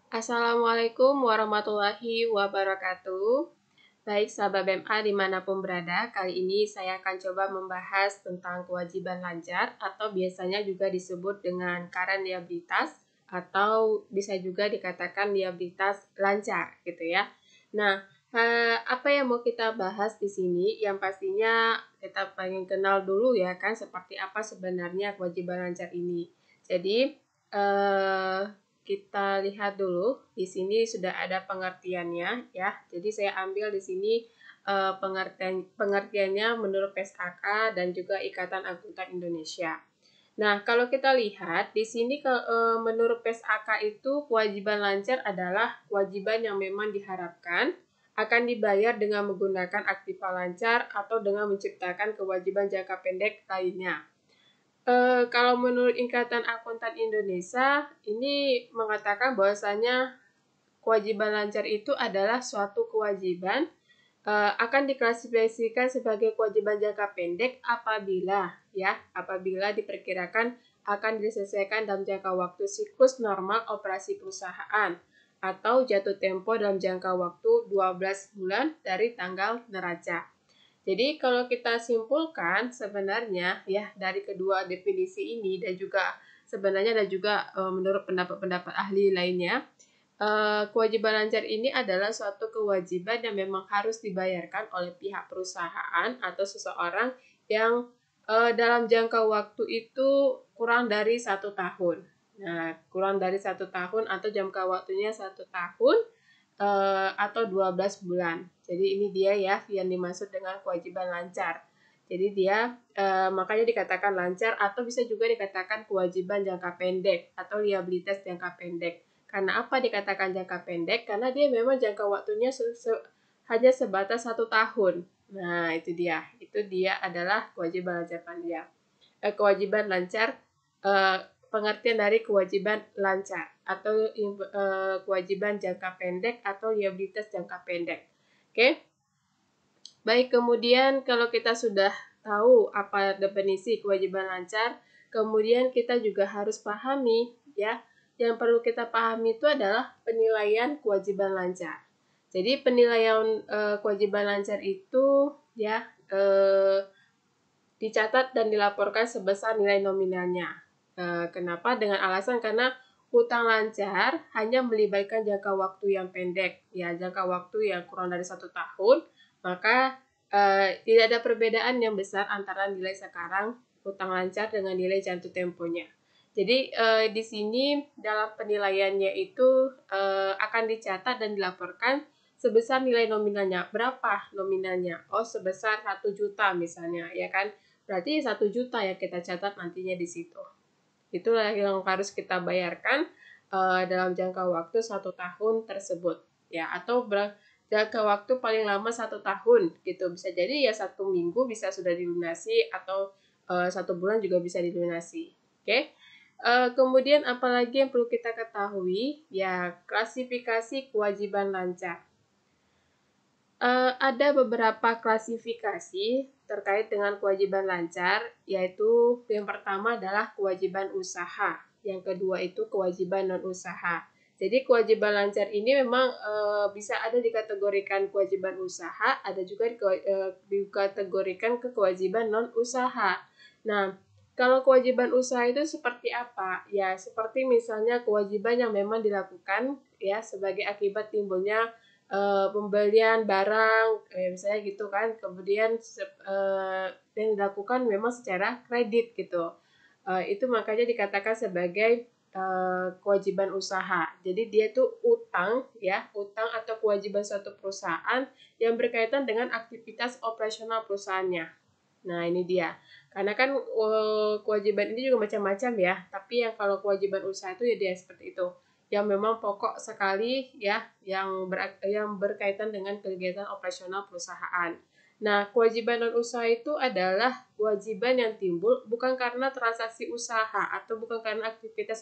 Assalamualaikum warahmatullahi wabarakatuh. Baik sahabat BMA dimanapun berada, kali ini saya akan coba membahas tentang kewajiban lancar atau biasanya juga disebut dengan karen liabilitas atau bisa juga dikatakan liabilitas lancar gitu ya. Nah, apa yang mau kita bahas di sini? Yang pastinya kita pengen kenal dulu ya kan seperti apa sebenarnya kewajiban lancar ini. Jadi, kita lihat dulu. Di sini sudah ada pengertiannya ya. Jadi saya ambil di sini pengertiannya menurut PSAK dan juga Ikatan Akuntan Indonesia. Nah, kalau kita lihat di sini menurut PSAK itu kewajiban lancar adalah kewajiban yang memang diharapkan akan dibayar dengan menggunakan aktiva lancar atau dengan menciptakan kewajiban jangka pendek lainnya. Kalau menurut Ikatan Akuntan Indonesia, ini mengatakan bahwasanya kewajiban lancar itu adalah suatu kewajiban akan diklasifikasikan sebagai kewajiban jangka pendek apabila diperkirakan akan diselesaikan dalam jangka waktu siklus normal operasi perusahaan atau jatuh tempo dalam jangka waktu 12 bulan dari tanggal neraca. Jadi kalau kita simpulkan sebenarnya ya dari kedua definisi ini dan juga sebenarnya ada juga menurut pendapat-pendapat ahli lainnya, kewajiban lancar ini adalah suatu kewajiban yang memang harus dibayarkan oleh pihak perusahaan atau seseorang yang dalam jangka waktu itu kurang dari 1 tahun. Nah, kurang dari 1 tahun atau jangka waktunya 1 tahun atau 12 bulan. Jadi ini dia ya yang dimaksud dengan kewajiban lancar. Jadi dia makanya dikatakan lancar atau bisa juga dikatakan kewajiban jangka pendek atau liabilitas jangka pendek. Karena apa dikatakan jangka pendek? Karena dia memang jangka waktunya hanya sebatas 1 tahun. Nah itu dia. Itu dia adalah kewajiban lancar dia. Kewajiban lancar pengertian dari kewajiban lancar atau kewajiban jangka pendek atau liabilitas jangka pendek. Oke. Baik, kemudian kalau kita sudah tahu apa definisi kewajiban lancar, kemudian kita juga harus pahami ya. Yang perlu kita pahami itu adalah penilaian kewajiban lancar. Jadi penilaian kewajiban lancar itu ya dicatat dan dilaporkan sebesar nilai nominalnya. Kenapa? Dengan alasan karena hutang lancar hanya melibatkan jangka waktu yang pendek, ya jangka waktu yang kurang dari 1 tahun, maka tidak ada perbedaan yang besar antara nilai sekarang hutang lancar dengan nilai jatuh temponya. Jadi di sini dalam penilaiannya itu akan dicatat dan dilaporkan sebesar nilai nominalnya. Berapa nominalnya? Oh, sebesar 1 juta misalnya, ya kan? Berarti 1 juta yang kita catat nantinya di situ. Itulah yang harus kita bayarkan dalam jangka waktu 1 tahun tersebut. Ya, atau jangka waktu paling lama 1 tahun gitu. Bisa jadi ya 1 minggu bisa sudah dilunasi atau 1 bulan juga bisa dilunasi. Oke. Kemudian apalagi yang perlu kita ketahui? Ya, klasifikasi kewajiban lancar. Ada beberapa klasifikasi terkait dengan kewajiban lancar, yaitu yang pertama adalah kewajiban usaha, yang kedua itu kewajiban non-usaha. Jadi kewajiban lancar ini memang bisa ada dikategorikan kewajiban usaha, ada juga dikategorikan ke kewajiban non-usaha. Nah, kalau kewajiban usaha itu seperti apa? Ya, seperti misalnya kewajiban yang memang dilakukan ya sebagai akibat timbulnya pembelian barang misalnya gitu kan, kemudian yang dilakukan memang secara kredit gitu, itu makanya dikatakan sebagai kewajiban usaha. Jadi dia tuh utang atau kewajiban suatu perusahaan yang berkaitan dengan aktivitas operasional perusahaannya. Nah ini dia, karena kan kewajiban ini juga macam-macam ya, tapi yang kalau kewajiban usaha itu ya dia seperti itu, yang memang pokok sekali ya, yang berkaitan dengan kegiatan operasional perusahaan. Nah, kewajiban non-usaha itu adalah kewajiban yang timbul bukan karena transaksi usaha atau bukan karena aktivitas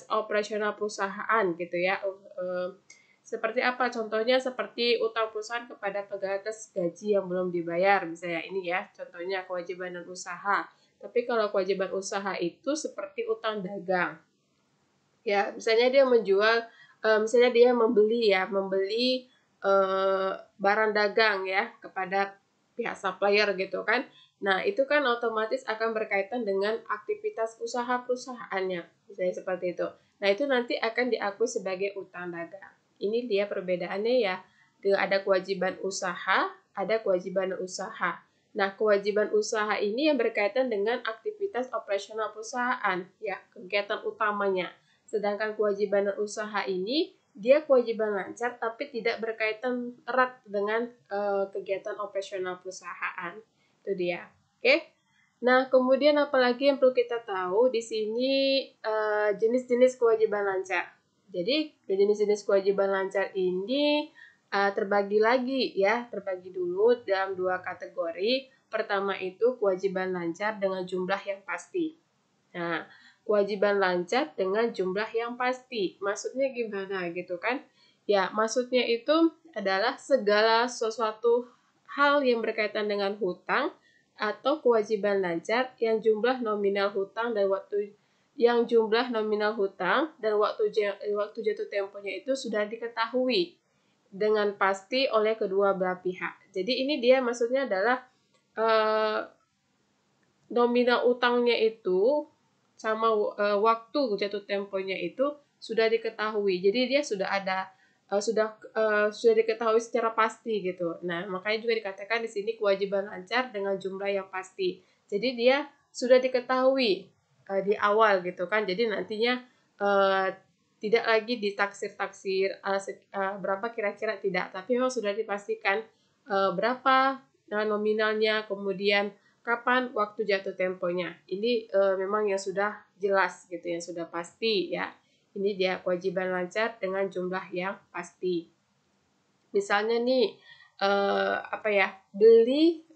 operasional perusahaan gitu ya. Seperti apa? Contohnya seperti utang perusahaan kepada pegawai atas gaji yang belum dibayar, misalnya ini ya, contohnya kewajiban non-usaha. Tapi kalau kewajiban usaha itu seperti utang dagang. Ya, misalnya dia menjual, misalnya dia membeli barang dagang ya kepada pihak supplier gitu kan. Nah, itu kan otomatis akan berkaitan dengan aktivitas usaha perusahaannya, misalnya seperti itu. Nah, itu nanti akan diakui sebagai utang dagang. Ini dia perbedaannya ya. Ada kewajiban usaha, ada kewajiban usaha. Nah, kewajiban usaha ini yang berkaitan dengan aktivitas operasional perusahaan, ya, kegiatan utamanya. Sedangkan kewajiban usaha ini dia kewajiban lancar tapi tidak berkaitan erat dengan kegiatan operasional perusahaan. Itu dia. Oke. Nah, kemudian apalagi yang perlu kita tahu di sini jenis-jenis kewajiban lancar. Jadi, jenis-jenis kewajiban lancar ini terbagi lagi ya, terbagi dulu dalam dua kategori. Pertama itu kewajiban lancar dengan jumlah yang pasti. Nah, kewajiban lancar dengan jumlah yang pasti. Maksudnya gimana gitu kan? Ya, maksudnya itu adalah segala sesuatu hal yang berkaitan dengan hutang atau kewajiban lancar yang jumlah nominal hutang dan waktu waktu jatuh temponya itu sudah diketahui dengan pasti oleh kedua belah pihak. Jadi ini dia maksudnya adalah nominal utangnya itu sama waktu jatuh temponya itu sudah diketahui. Jadi dia sudah ada sudah diketahui secara pasti gitu. Nah, makanya juga dikatakan di sini kewajiban lancar dengan jumlah yang pasti. Jadi dia sudah diketahui di awal gitu kan. Jadi nantinya tidak lagi ditaksir-taksir berapa kira-kira tidak, tapi memang sudah dipastikan berapa nominalnya, kemudian kapan waktu jatuh temponya. Ini memang yang sudah jelas gitu, yang sudah pasti ya. Ini dia kewajiban lancar dengan jumlah yang pasti. Misalnya nih beli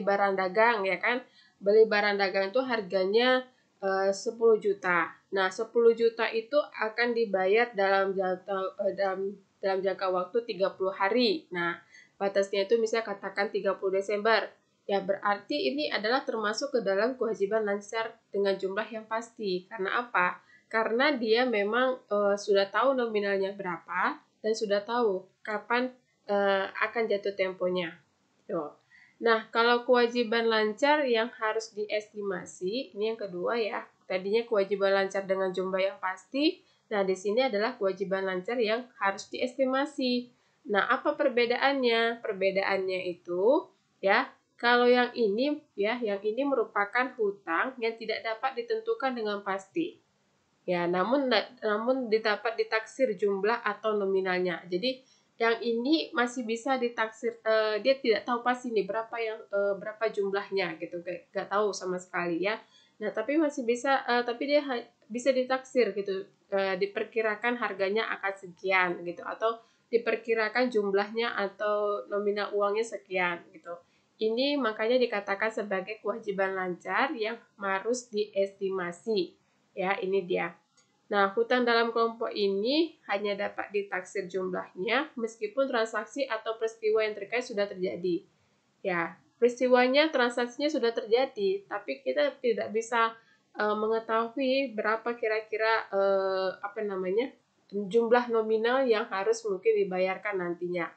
barang dagang ya kan. Beli barang dagang itu harganya 10 juta. Nah, 10 juta itu akan dibayar dalam jangka waktu 30 hari. Nah, batasnya itu misalnya katakan 30 Desember. Ya, berarti ini adalah termasuk ke dalam kewajiban lancar dengan jumlah yang pasti. Karena apa? Karena dia memang sudah tahu nominalnya berapa dan sudah tahu kapan akan jatuh temponya. Tuh. Nah, kalau kewajiban lancar yang harus diestimasi, ini yang kedua ya. Tadinya kewajiban lancar dengan jumlah yang pasti. Nah, di sini adalah kewajiban lancar yang harus diestimasi. Nah, apa perbedaannya? Perbedaannya itu ya, kalau yang ini merupakan hutang yang tidak dapat ditentukan dengan pasti. Ya, namun dapat ditaksir jumlah atau nominalnya. Jadi yang ini masih bisa ditaksir, dia tidak tahu pasti nih berapa jumlahnya gitu, nggak tahu sama sekali ya. Nah, tapi masih bisa, tapi dia bisa ditaksir gitu, diperkirakan harganya akan sekian gitu, atau diperkirakan jumlahnya atau nominal uangnya sekian gitu. Ini makanya dikatakan sebagai kewajiban lancar yang harus diestimasi. Ya, ini dia. Nah, hutang dalam kelompok ini hanya dapat ditaksir jumlahnya meskipun transaksi atau peristiwa yang terkait sudah terjadi. Ya, peristiwanya, transaksinya sudah terjadi, tapi kita tidak bisa mengetahui berapa kira-kira jumlah nominal yang harus mungkin dibayarkan nantinya.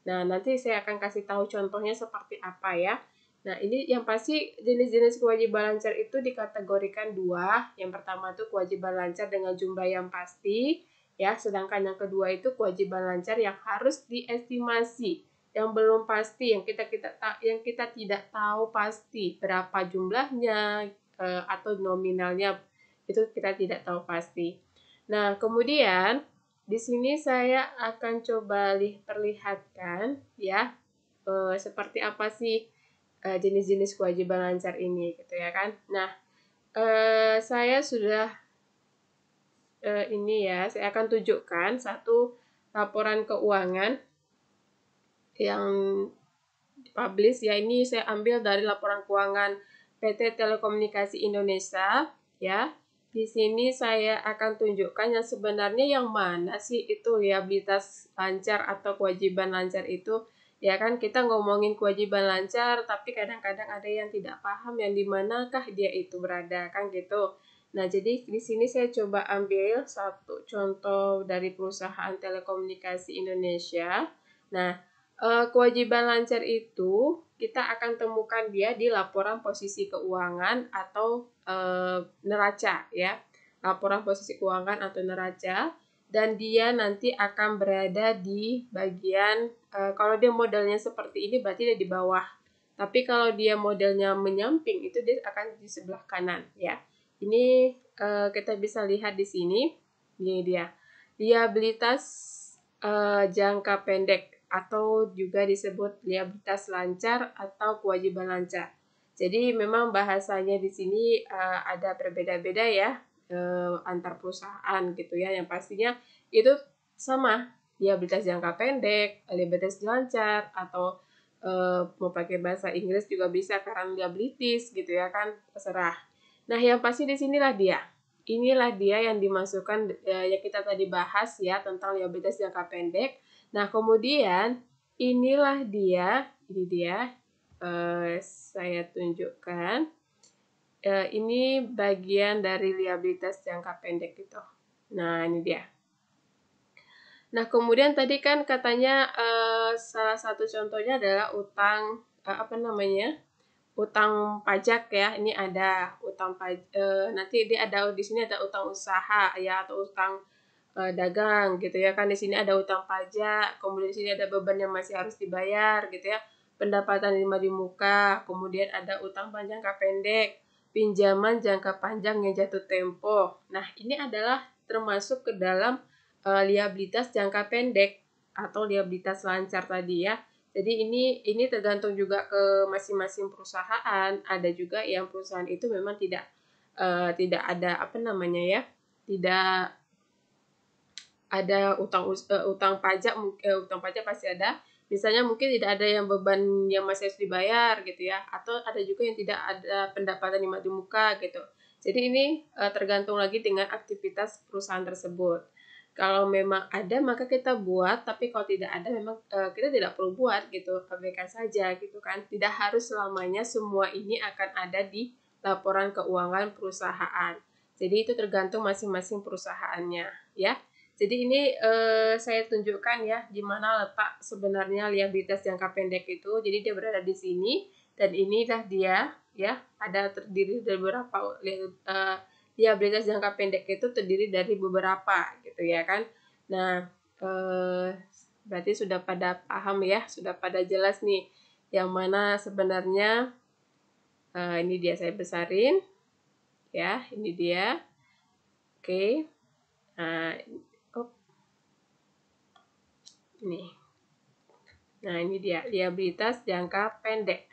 Nah, nanti saya akan kasih tahu contohnya seperti apa ya. Nah, ini yang pasti jenis-jenis kewajiban lancar itu dikategorikan dua. Yang pertama itu kewajiban lancar dengan jumlah yang pasti, ya. Sedangkan yang kedua itu kewajiban lancar yang harus diestimasi, yang belum pasti, yang kita tidak tahu pasti berapa jumlahnya atau nominalnya, itu kita tidak tahu pasti. Nah, kemudian di sini saya akan coba perlihatkan ya seperti apa sih jenis-jenis kewajiban lancar ini gitu ya kan. Nah, saya sudah saya akan tunjukkan satu laporan keuangan yang dipublish ya. Ini saya ambil dari laporan keuangan PT Telekomunikasi Indonesia ya. Di sini saya akan tunjukkan yang sebenarnya yang mana sih itu liabilitas lancar atau kewajiban lancar itu. Ya kan, kita ngomongin kewajiban lancar, tapi kadang-kadang ada yang tidak paham yang dimanakah dia itu berada, kan gitu. Nah, jadi di sini saya coba ambil satu contoh dari perusahaan telekomunikasi Indonesia. Nah, kewajiban lancar itu kita akan temukan dia di laporan posisi keuangan atau neraca ya. Laporan posisi keuangan atau neraca, dan dia nanti akan berada di bagian kalau dia modelnya seperti ini berarti dia di bawah. Tapi kalau dia modelnya menyamping itu dia akan di sebelah kanan ya. Ini kita bisa lihat di sini. Ini dia. Liabilitas jangka pendek atau juga disebut liabilitas lancar atau kewajiban lancar. Jadi memang bahasanya di sini ada berbeda-beda ya antar perusahaan gitu ya. Yang pastinya itu sama, liabilitas jangka pendek, liabilitas lancar, atau mau pakai bahasa Inggris juga bisa karena liabilities gitu ya kan, terserah. Nah, yang pasti di sinilah dia. Inilah dia yang dimasukkan yang kita tadi bahas ya tentang liabilitas jangka pendek. Nah, kemudian inilah dia, ini dia saya tunjukkan. Ini bagian dari liabilitas jangka pendek itu. Nah, ini dia. Nah, kemudian tadi kan katanya salah satu contohnya adalah utang utang pajak ya. Ini ada utang pajak, nanti dia ada di sini ada utang usaha ya atau utang dagang gitu ya kan. Di sini ada utang pajak, kemudian di sini ada beban yang masih harus dibayar gitu ya. Pendapatan lima di muka, kemudian ada utang jangka pendek, pinjaman jangka panjang yang jatuh tempo. Nah, ini adalah termasuk ke dalam liabilitas jangka pendek atau liabilitas lancar tadi ya. Jadi ini tergantung juga ke masing-masing perusahaan. Ada juga yang perusahaan itu memang tidak ada tidak ada utang pajak. Utang pajak pasti ada. Misalnya mungkin tidak ada yang beban yang masih harus dibayar gitu ya, atau ada juga yang tidak ada pendapatan yang di muka gitu. Jadi ini tergantung lagi dengan aktivitas perusahaan tersebut. Kalau memang ada maka kita buat, tapi kalau tidak ada memang kita tidak perlu buat gitu, abaikan saja gitu kan. Tidak harus selamanya semua ini akan ada di laporan keuangan perusahaan. Jadi itu tergantung masing-masing perusahaannya ya. Jadi ini saya tunjukkan ya di mana letak sebenarnya liabilitas jangka pendek itu. Jadi dia berada di sini dan inilah dia ya, ada terdiri dari beberapa liabilitas jangka pendek itu terdiri dari beberapa gitu ya kan. Nah, berarti sudah pada paham ya, sudah pada jelas nih yang mana sebenarnya ini dia, saya besarin ya, ini dia. Oke. Nah, ini. Nah, ini dia liabilitas jangka pendek.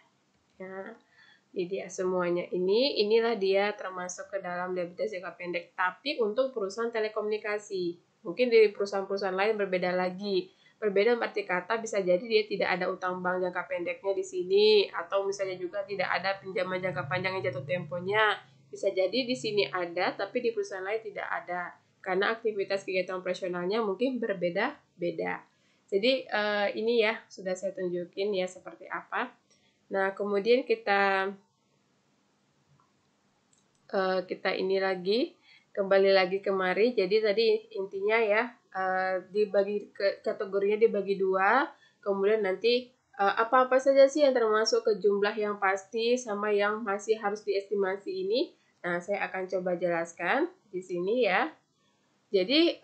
Ya. Ini dia semuanya. Inilah dia termasuk ke dalam liabilitas jangka pendek. Tapi untuk perusahaan telekomunikasi, mungkin di perusahaan-perusahaan lain berbeda lagi. Berbeda arti kata, bisa jadi dia tidak ada utang bank jangka pendeknya di sini, atau misalnya juga tidak ada pinjaman jangka panjang yang jatuh temponya. Bisa jadi di sini ada, tapi di perusahaan lain tidak ada. Karena aktivitas kegiatan operasionalnya mungkin berbeda-beda. Jadi ini ya, sudah saya tunjukin ya seperti apa. Nah, kemudian kita ini lagi, kembali lagi kemari. Jadi tadi intinya ya, dibagi kategorinya dibagi dua, kemudian nanti apa-apa saja sih yang termasuk ke jumlah yang pasti sama yang masih harus diestimasi ini. Nah, saya akan coba jelaskan di sini ya. Jadi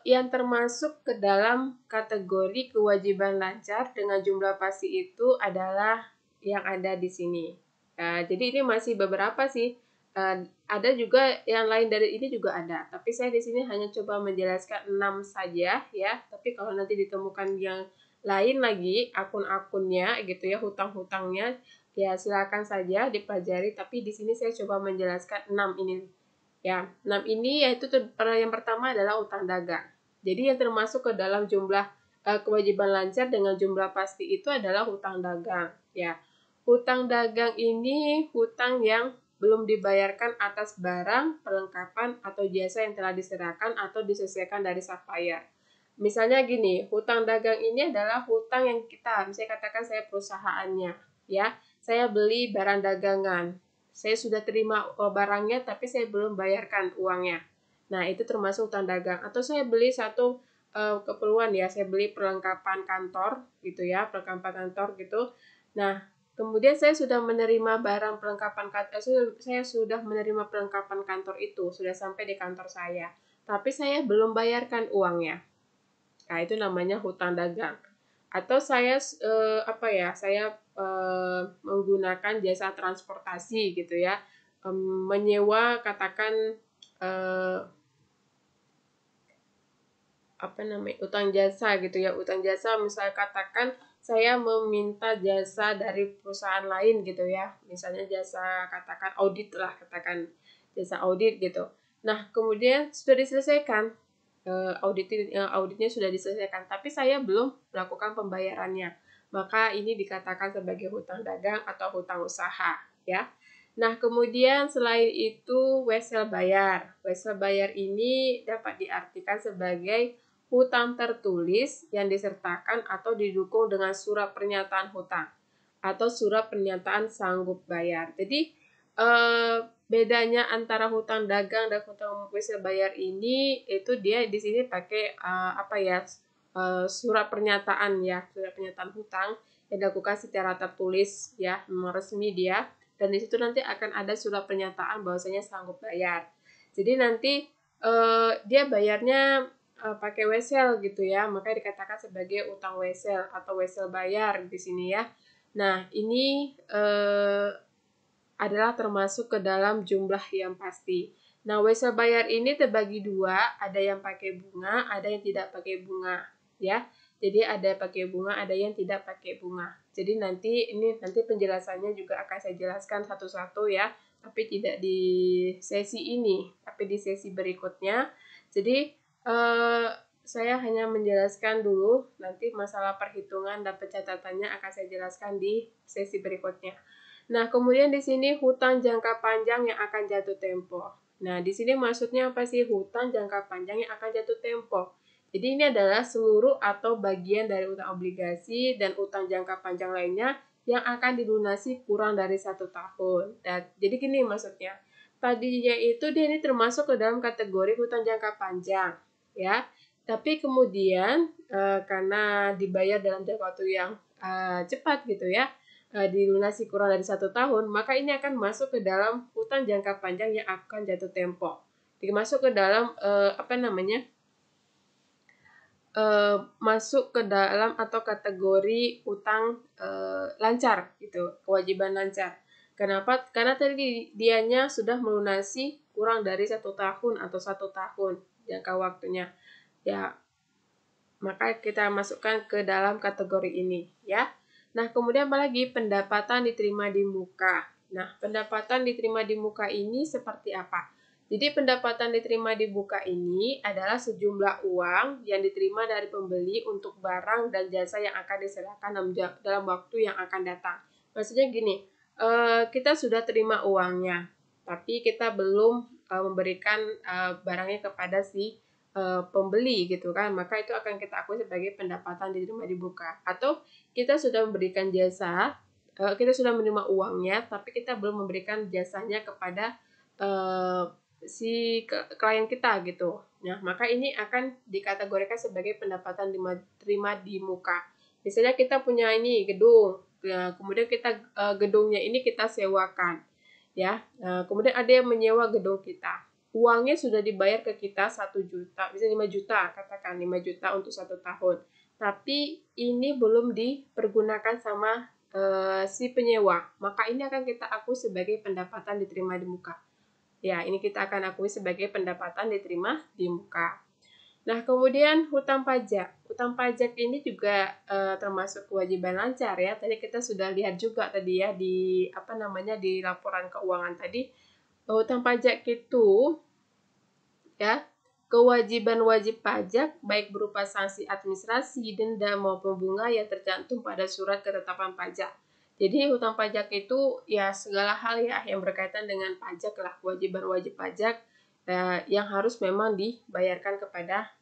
yang termasuk ke dalam kategori kewajiban lancar dengan jumlah pasti itu adalah yang ada di sini. Jadi ini masih beberapa sih. Ada juga yang lain dari ini juga ada, tapi saya di sini hanya coba menjelaskan 6 saja ya. Tapi kalau nanti ditemukan yang lain lagi akun-akunnya gitu ya, hutang-hutangnya, ya silakan saja dipelajari. Tapi di sini saya coba menjelaskan 6 ini. Ya, 6 ini yaitu yang pertama adalah utang dagang. Jadi yang termasuk ke dalam jumlah kewajiban lancar dengan jumlah pasti itu adalah hutang dagang. Ya, hutang dagang ini hutang yang belum dibayarkan atas barang, perlengkapan, atau jasa yang telah diserahkan atau diselesaikan dari supplier. Misalnya gini, hutang dagang ini adalah hutang yang kita, misalnya katakan saya perusahaannya, ya, saya beli barang dagangan. saya sudah terima barangnya tapi saya belum bayarkan uangnya. Nah, itu termasuk hutang dagang. Atau saya beli satu keperluan ya, saya beli perlengkapan kantor gitu ya, perlengkapan kantor gitu. Nah, kemudian saya sudah menerima barang perlengkapan kantor, saya sudah menerima perlengkapan kantor itu, sudah sampai di kantor saya. Tapi saya belum bayarkan uangnya. Nah, itu namanya hutang dagang. Atau saya menggunakan jasa transportasi gitu ya, menyewa katakan utang jasa gitu ya, utang jasa misalnya katakan saya meminta jasa dari perusahaan lain gitu ya, misalnya jasa katakan audit lah, katakan jasa audit gitu. Nah, kemudian sudah diselesaikan, auditnya sudah diselesaikan, tapi saya belum melakukan pembayarannya, maka ini dikatakan sebagai hutang dagang atau hutang usaha ya. Nah, kemudian selain itu wesel bayar. Wesel bayar ini dapat diartikan sebagai hutang tertulis yang disertakan atau didukung dengan surat pernyataan hutang atau surat pernyataan sanggup bayar. Jadi bedanya antara hutang dagang dan hutang wesel bayar ini itu dia di sini pakai surat pernyataan ya, surat pernyataan hutang yang dilakukan secara tertulis ya, resmi dia, dan di situ nanti akan ada surat pernyataan bahwasanya sanggup bayar. Jadi nanti dia bayarnya pakai wesel gitu ya, maka dikatakan sebagai utang wesel atau wesel bayar di sini ya. Nah, ini adalah termasuk ke dalam jumlah yang pasti. Nah, wesel bayar ini terbagi dua, ada yang pakai bunga, ada yang tidak pakai bunga ya. Jadi ada pakai bunga, ada yang tidak pakai bunga. Jadi nanti penjelasannya juga akan saya jelaskan satu-satu ya, tapi tidak di sesi ini, tapi di sesi berikutnya. Jadi saya hanya menjelaskan dulu, nanti masalah perhitungan dan pencatatannya akan saya jelaskan di sesi berikutnya. Nah, kemudian di sini hutang jangka panjang yang akan jatuh tempo. Nah, di sini maksudnya apa sih hutang jangka panjang yang akan jatuh tempo? Jadi ini adalah seluruh atau bagian dari utang obligasi dan utang jangka panjang lainnya yang akan dilunasi kurang dari 1 tahun. Dan jadi gini maksudnya, tadinya itu dia ini termasuk ke dalam kategori hutang jangka panjang ya, tapi kemudian karena dibayar dalam jangka waktu yang cepat gitu ya, dilunasi kurang dari 1 tahun, maka ini akan masuk ke dalam hutang jangka panjang yang akan jatuh tempo. Masuk ke dalam masuk ke dalam atau kategori utang lancar gitu, kewajiban lancar. Kenapa? Karena tadi dianya sudah melunasi kurang dari 1 tahun atau 1 tahun jangka waktunya. Ya, maka kita masukkan ke dalam kategori ini ya. Nah, kemudian apalagi pendapatan diterima di muka. Nah, pendapatan diterima di muka ini seperti apa? Jadi pendapatan diterima di muka ini adalah sejumlah uang yang diterima dari pembeli untuk barang dan jasa yang akan diserahkan dalam waktu yang akan datang. Maksudnya gini, kita sudah terima uangnya, tapi kita belum memberikan barangnya kepada si pembeli gitu kan, maka itu akan kita akui sebagai pendapatan diterima di muka. Atau kita sudah memberikan jasa, kita sudah menerima uangnya, tapi kita belum memberikan jasanya kepada si klien kita gitu. Nah, maka ini akan dikategorikan sebagai pendapatan diterima di muka. Misalnya kita punya ini gedung, kemudian kita gedungnya ini kita sewakan, ya. Kemudian ada yang menyewa gedung kita. Uangnya sudah dibayar ke kita 1 juta, bisa 5 juta, katakan 5 juta untuk 1 tahun. Tapi ini belum dipergunakan sama si penyewa, maka ini akan kita akui sebagai pendapatan diterima di muka. Ya, ini kita akan akui sebagai pendapatan diterima di muka. Nah, kemudian hutang pajak. Hutang pajak ini juga termasuk kewajiban lancar ya. Tadi kita sudah lihat juga tadi ya di di laporan keuangan tadi. Hutang pajak itu ya, kewajiban wajib pajak baik berupa sanksi administrasi, denda maupun bunga yang tercantum pada surat ketetapan pajak. Jadi hutang pajak itu ya segala hal ya yang berkaitan dengan pajak lah, kewajiban wajib pajak yang harus memang dibayarkan kepada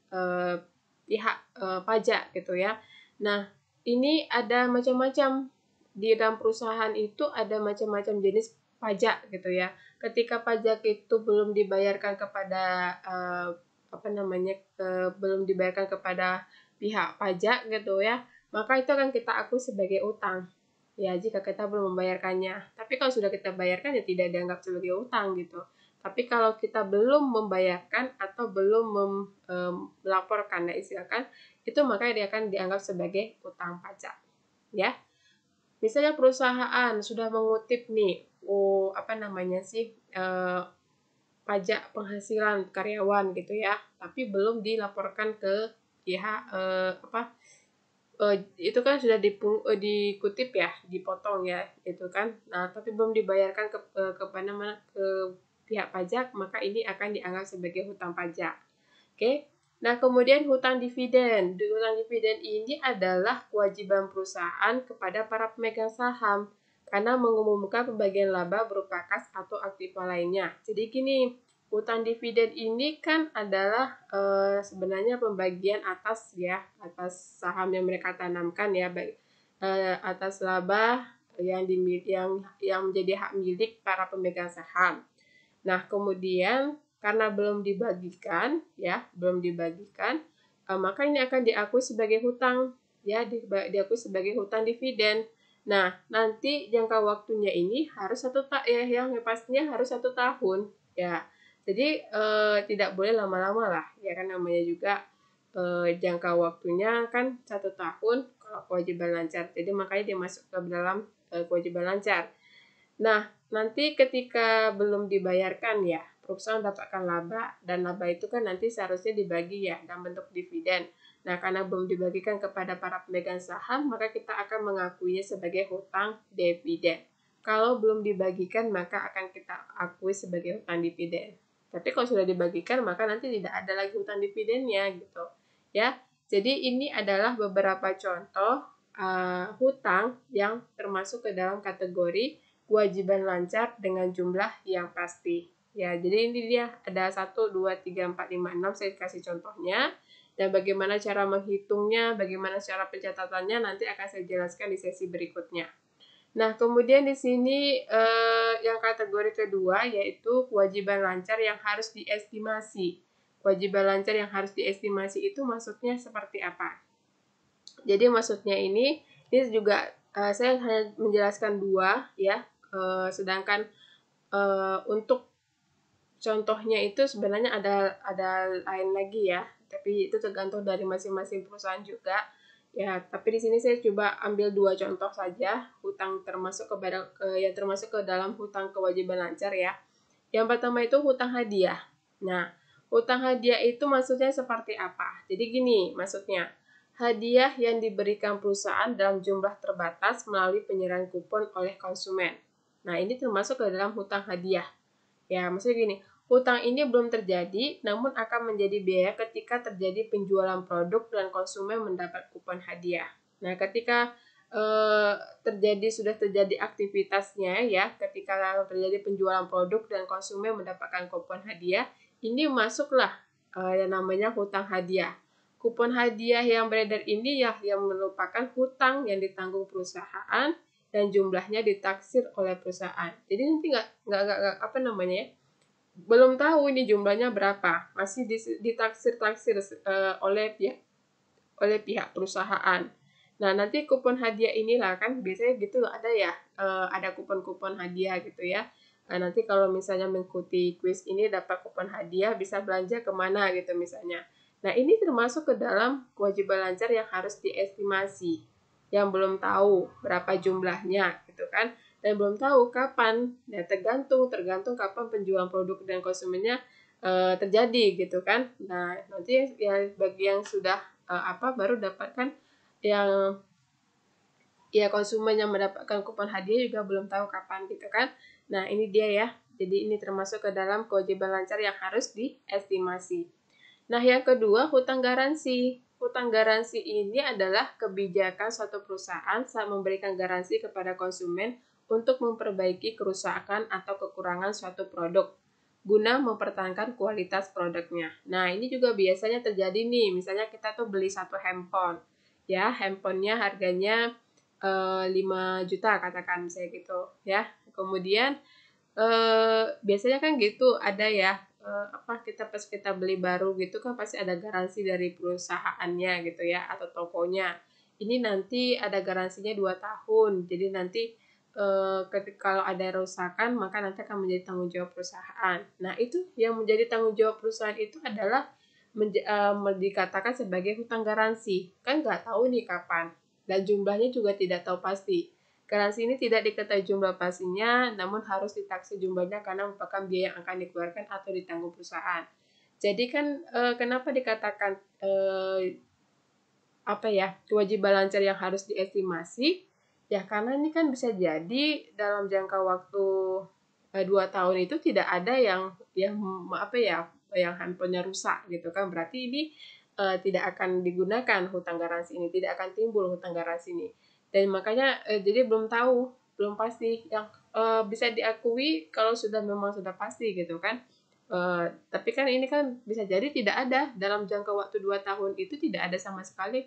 pihak pajak gitu ya. Nah, ini ada macam-macam di dalam perusahaan itu, ada macam-macam jenis pajak gitu ya. Ketika pajak itu belum dibayarkan kepada belum dibayarkan kepada pihak pajak gitu ya, maka itu akan kita akui sebagai utang. Ya, jika kita belum membayarkannya. Tapi kalau sudah kita bayarkan ya tidak dianggap sebagai utang gitu. Tapi kalau kita belum membayarkan atau belum melaporkan ya istilahkan, itu maka dia akan dianggap sebagai utang pajak. Ya. Misalnya perusahaan sudah mengutip nih, pajak penghasilan karyawan gitu ya, tapi belum dilaporkan ke pihak itu kan sudah dikutip ya, dipotong ya, itu kan. Nah, tapi belum dibayarkan ke pihak pajak, maka ini akan dianggap sebagai hutang pajak. Oke. Nah, kemudian hutang dividen. Hutang dividen ini adalah kewajiban perusahaan kepada para pemegang saham karena mengumumkan pembagian laba berupa kas atau aktiva lainnya. Jadi gini, hutang dividen ini kan adalah sebenarnya pembagian atas saham yang mereka tanamkan ya, atas laba yang menjadi hak milik para pemegang saham. Nah, kemudian karena belum dibagikan, maka ini akan diakui sebagai hutang, ya, diakui sebagai hutang dividen. Nah, nanti jangka waktunya ini harus yang pastinya harus 1 tahun, ya. Jadi tidak boleh lama-lama lah, ya kan namanya juga jangka waktunya kan 1 tahun kalau kewajiban lancar. Jadi makanya dia masuk ke dalam kewajiban lancar. Nah, nanti ketika belum dibayarkan ya, perusahaan mendapatkan laba, dan laba itu kan nanti seharusnya dibagi ya dalam bentuk dividen. Nah, karena belum dibagikan kepada para pemegang saham, maka kita akan mengakuinya sebagai hutang dividen. Kalau belum dibagikan, maka akan kita akui sebagai hutang dividen. Tapi kalau sudah dibagikan, maka nanti tidak ada lagi hutang dividennya gitu. Ya, jadi ini adalah beberapa contoh hutang yang termasuk ke dalam kategori kewajiban lancar dengan jumlah yang pasti. Ya, jadi ini dia ada 1, 2, 3, 4, 5, 6, saya kasih contohnya. Dan bagaimana cara menghitungnya, bagaimana cara pencatatannya, nanti akan saya jelaskan di sesi berikutnya. Nah, kemudian di sini yang kategori kedua yaitu kewajiban lancar yang harus diestimasi. Kewajiban lancar yang harus diestimasi itu maksudnya seperti apa? Jadi maksudnya ini juga saya hanya menjelaskan 2 ya, sedangkan untuk contohnya itu sebenarnya ada lain lagi ya, tapi itu tergantung dari masing-masing perusahaan juga. Ya, tapi di sini saya coba ambil 2 contoh saja, hutang yang termasuk ke dalam hutang kewajiban lancar ya. Yang pertama itu hutang hadiah. Nah, hutang hadiah itu maksudnya seperti apa? Jadi gini maksudnya, hadiah yang diberikan perusahaan dalam jumlah terbatas melalui penyerahan kupon oleh konsumen. Nah, ini termasuk ke dalam hutang hadiah. Ya, maksudnya gini, hutang ini belum terjadi, namun akan menjadi biaya ketika terjadi penjualan produk dan konsumen mendapat kupon hadiah. Nah, ketika sudah terjadi aktivitasnya ya, ketika terjadi penjualan produk dan konsumen mendapatkan kupon hadiah, ini masuklah yang namanya hutang hadiah. Kupon hadiah yang beredar ini ya yang merupakan hutang yang ditanggung perusahaan dan jumlahnya ditaksir oleh perusahaan. Jadi nanti belum tahu ini jumlahnya berapa, masih ditaksir oleh pihak perusahaan. Nah, nanti kupon hadiah inilah kan biasanya gitu ada ya, ada kupon-kupon hadiah gitu ya. Nah, nanti kalau misalnya mengikuti kuis ini dapat kupon hadiah, bisa belanja kemana gitu misalnya. Nah, ini termasuk ke dalam kewajiban lancar yang harus diestimasi, yang belum tahu berapa jumlahnya gitu kan, dan belum tahu kapan. Ya, tergantung kapan penjualan produk dan konsumennya terjadi gitu kan. Nah, nanti ya bagi yang sudah baru dapatkan yang ya konsumen yang mendapatkan kupon hadiah juga belum tahu kapan gitu kan. Nah, ini dia ya. Jadi ini termasuk ke dalam kewajiban lancar yang harus diestimasi. Nah, yang kedua, hutang garansi. Hutang garansi ini adalah kebijakan suatu perusahaan saat memberikan garansi kepada konsumen untuk memperbaiki kerusakan atau kekurangan suatu produk guna mempertahankan kualitas produknya. Nah, ini juga biasanya terjadi nih, misalnya kita tuh beli satu handphone. Ya, handphonenya harganya 5 juta katakan misalnya gitu ya. Kemudian biasanya kan gitu ada ya, pas kita beli baru gitu kan pasti ada garansi dari perusahaannya gitu ya atau tokonya. Ini nanti ada garansinya 2 tahun. Jadi nanti, kalau ada kerusakan maka nanti akan menjadi tanggung jawab perusahaan. Nah, itu yang menjadi tanggung jawab perusahaan itu adalah dikatakan sebagai hutang garansi. Kan nggak tahu nih kapan dan jumlahnya juga tidak tahu pasti. Garansi ini tidak diketahui jumlah pastinya, namun harus ditaksir jumlahnya karena merupakan biaya yang akan dikeluarkan atau ditanggung perusahaan. Jadi kan kenapa dikatakan kewajiban lancar yang harus diestimasi? Ya karena ini kan bisa jadi dalam jangka waktu 2 tahun itu tidak ada yang handphonenya rusak gitu kan. Berarti ini tidak akan digunakan hutang garansi ini, tidak akan timbul hutang garansi ini. Dan makanya jadi belum pasti yang bisa diakui kalau memang sudah pasti gitu kan. Tapi kan ini kan bisa jadi tidak ada dalam jangka waktu 2 tahun itu tidak ada sama sekali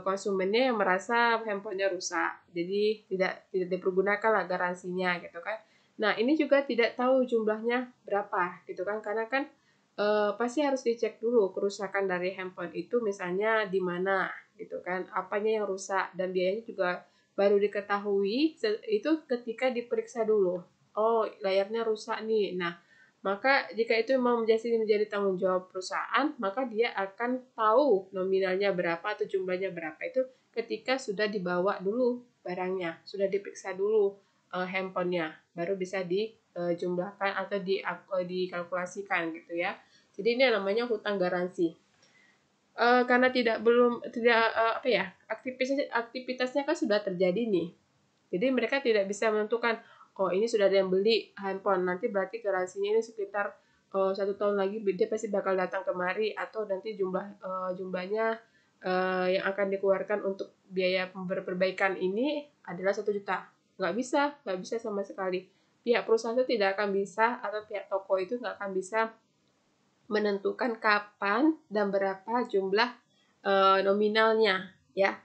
konsumennya yang merasa handphonenya rusak. Jadi tidak dipergunakan lah garansinya gitu kan. Nah, ini juga tidak tahu jumlahnya berapa gitu kan karena kan pasti harus dicek dulu kerusakan dari handphone itu misalnya di mana gitu kan, apanya yang rusak dan biayanya juga baru diketahui itu ketika diperiksa dulu. Oh, layarnya rusak nih. Nah, maka jika itu memang menjadi tanggung jawab perusahaan, maka dia akan tahu nominalnya berapa atau jumlahnya berapa itu ketika sudah dibawa dulu barangnya, sudah diperiksa dulu handphonenya, baru bisa dijumlahkan atau dikalkulasikan gitu ya. Jadi ini namanya hutang garansi. Karena aktivitasnya kan sudah terjadi nih. Jadi mereka tidak bisa menentukan, oh ini sudah ada yang beli handphone, nanti berarti garansinya ini sekitar 1 tahun lagi dia pasti bakal datang kemari atau nanti jumlahnya yang akan dikeluarkan untuk biaya perbaikan ini adalah 1 juta. Nggak bisa sama sekali. Pihak perusahaan itu tidak akan bisa atau pihak toko itu nggak akan bisa menentukan kapan dan berapa jumlah nominalnya ya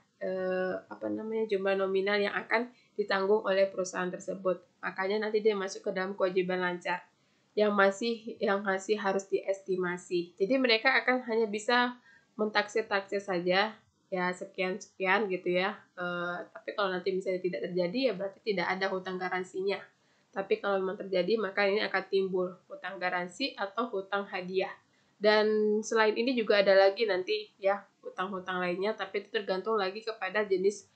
jumlah nominal yang akan ditanggung oleh perusahaan tersebut. Makanya nanti dia masuk ke dalam kewajiban lancar yang masih harus diestimasi. Jadi mereka akan hanya bisa mentaksir-taksir saja ya sekian gitu ya. Tapi kalau nanti misalnya tidak terjadi ya berarti tidak ada hutang garansinya. Tapi kalau memang terjadi, maka ini akan timbul hutang garansi atau hutang hadiah. Dan selain ini juga ada lagi nanti ya hutang-hutang lainnya, tapi itu tergantung lagi kepada jenis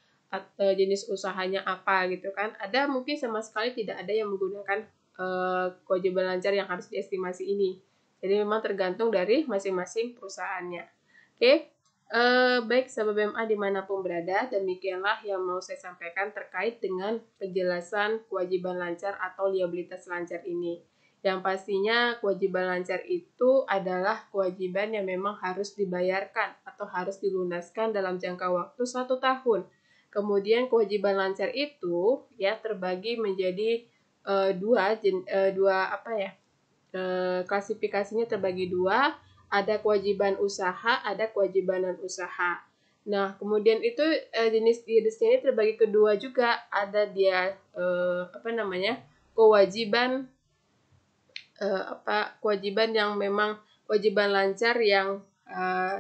usahanya apa gitu kan. Ada mungkin sama sekali tidak ada yang menggunakan kewajiban lancar yang harus diestimasi ini. Jadi memang tergantung dari masing-masing perusahaannya. Oke. Baik sahabat BMA dimanapun berada, demikianlah yang mau saya sampaikan terkait dengan penjelasan kewajiban lancar atau liabilitas lancar ini. Yang pastinya kewajiban lancar itu adalah kewajiban yang memang harus dibayarkan atau harus dilunaskan dalam jangka waktu 1 tahun. Kemudian kewajiban lancar itu ya terbagi menjadi klasifikasinya terbagi dua. Ada kewajiban usaha, ada kewajiban non-usaha. Nah, kemudian itu jenisnya ini terbagi kedua juga. Ada dia kewajiban kewajiban yang memang kewajiban lancar yang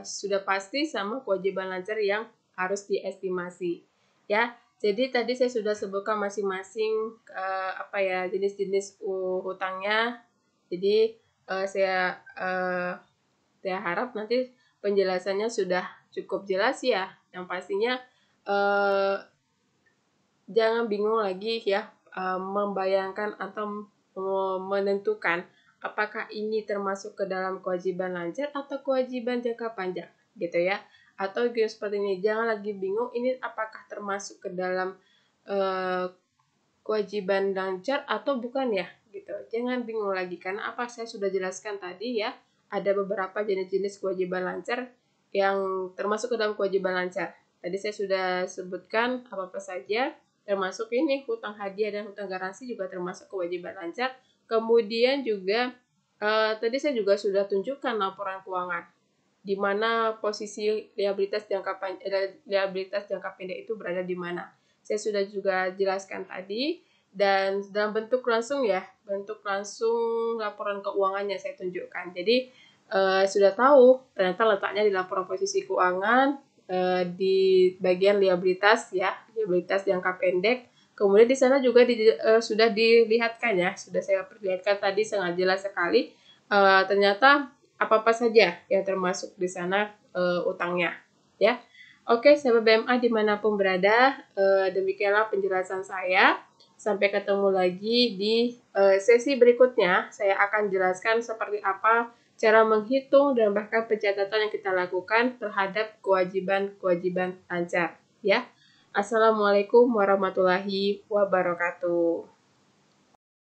sudah pasti sama kewajiban lancar yang harus diestimasi. Ya. Jadi tadi saya sudah sebutkan masing-masing jenis-jenis hutangnya. Jadi saya harap nanti penjelasannya sudah cukup jelas ya. Yang pastinya jangan bingung lagi ya membayangkan atau menentukan apakah ini termasuk ke dalam kewajiban lancar atau kewajiban jangka panjang gitu ya. Atau seperti ini, jangan lagi bingung ini apakah termasuk ke dalam kewajiban lancar atau bukan ya gitu. Jangan bingung lagi karena apa saya sudah jelaskan tadi ya. Ada beberapa jenis-jenis kewajiban lancar yang termasuk ke dalam kewajiban lancar. Tadi saya sudah sebutkan apa-apa saja, termasuk ini hutang hadiah dan hutang garansi juga termasuk kewajiban lancar. Kemudian juga tadi saya juga sudah tunjukkan laporan keuangan di mana posisi liabilitas jangka pendek itu berada di mana. Saya sudah juga jelaskan tadi dan dalam bentuk langsung ya, bentuk langsung laporan keuangannya saya tunjukkan. Jadi sudah tahu ternyata letaknya di laporan posisi keuangan di bagian liabilitas ya, liabilitas jangka pendek. Kemudian di sana juga sudah dilihatkan ya, sudah saya perlihatkan tadi sangat jelas sekali. Ternyata apa-apa saja yang termasuk di sana utangnya ya. Oke, sahabat BMA dimanapun berada, demikianlah penjelasan saya. Sampai ketemu lagi di sesi berikutnya. Saya akan jelaskan seperti apa cara menghitung dan bahkan pencatatan yang kita lakukan terhadap kewajiban-kewajiban lancar. Ya, Assalamualaikum warahmatullahi wabarakatuh.